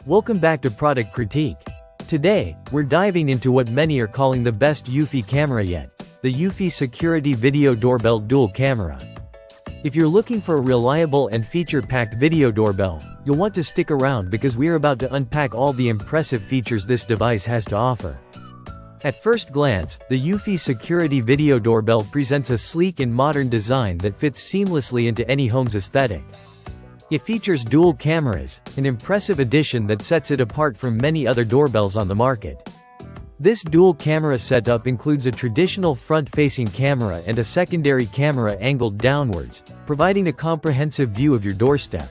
Welcome back to Product Critique. Today, we're diving into what many are calling the best Eufy camera yet, the Eufy Security Video Doorbell Dual Camera. If you're looking for a reliable and feature-packed video doorbell, you'll want to stick around because we're about to unpack all the impressive features this device has to offer. At first glance, the Eufy Security Video Doorbell presents a sleek and modern design that fits seamlessly into any home's aesthetic. It features dual cameras, an impressive addition that sets it apart from many other doorbells on the market. This dual camera setup includes a traditional front-facing camera and a secondary camera angled downwards, providing a comprehensive view of your doorstep.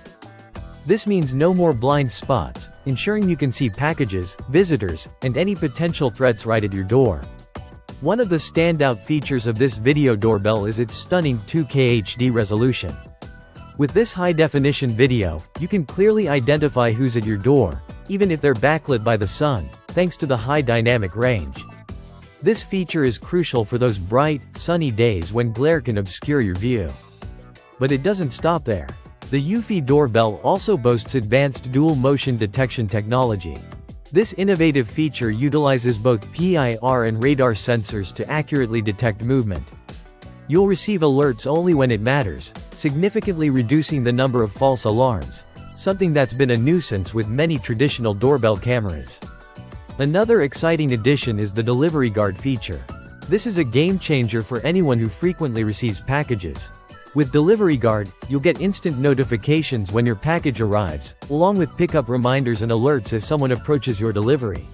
This means no more blind spots, ensuring you can see packages, visitors, and any potential threats right at your door. One of the standout features of this video doorbell is its stunning 2K HD resolution. With this high-definition video, you can clearly identify who's at your door, even if they're backlit by the sun, thanks to the high dynamic range. This feature is crucial for those bright, sunny days when glare can obscure your view. But it doesn't stop there. The Eufy doorbell also boasts advanced dual motion detection technology. This innovative feature utilizes both PIR and radar sensors to accurately detect movement. You'll receive alerts only when it matters, significantly reducing the number of false alarms, something that's been a nuisance with many traditional doorbell cameras. Another exciting addition is the delivery guard feature. This is a game changer for anyone who frequently receives packages. With Delivery Guard, you'll get instant notifications when your package arrives, along with pickup reminders and alerts if someone approaches your delivery.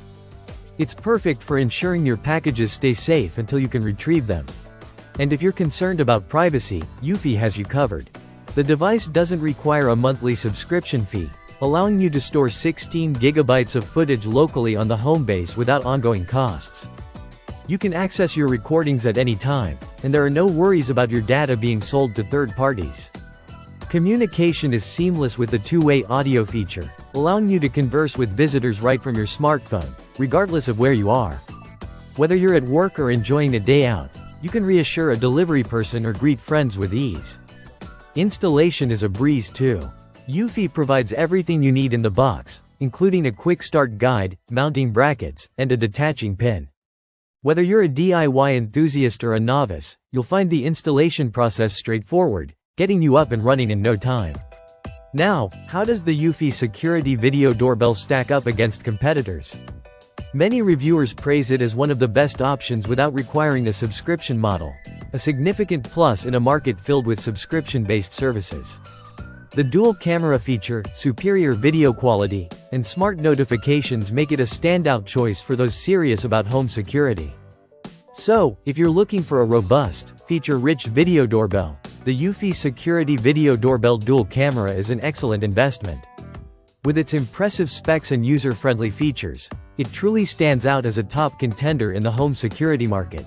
It's perfect for ensuring your packages stay safe until you can retrieve them. And if you're concerned about privacy, Eufy has you covered. The device doesn't require a monthly subscription fee, allowing you to store 16 gigabytes of footage locally on the home base without ongoing costs. You can access your recordings at any time, and there are no worries about your data being sold to third parties. Communication is seamless with the two-way audio feature, allowing you to converse with visitors right from your smartphone, regardless of where you are. Whether you're at work or enjoying a day out, you can reassure a delivery person or greet friends with ease. Installation is a breeze too. Eufy provides everything you need in the box, including a quick start guide, mounting brackets, and a detaching pin. Whether you're a DIY enthusiast or a novice, you'll find the installation process straightforward, getting you up and running in no time. Now, how does the Eufy Security Video Doorbell stack up against competitors? Many reviewers praise it as one of the best options without requiring a subscription model, a significant plus in a market filled with subscription-based services. The dual camera feature, superior video quality, and smart notifications make it a standout choice for those serious about home security. So, if you're looking for a robust, feature-rich video doorbell, the Eufy Security Video Doorbell Dual Camera is an excellent investment. With its impressive specs and user-friendly features, it truly stands out as a top contender in the home security market.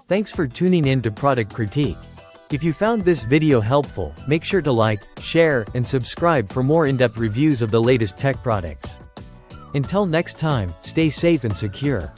Thanks for tuning in to Product Critique. If you found this video helpful, make sure to like, share, and subscribe for more in-depth reviews of the latest tech products. Until next time, stay safe and secure.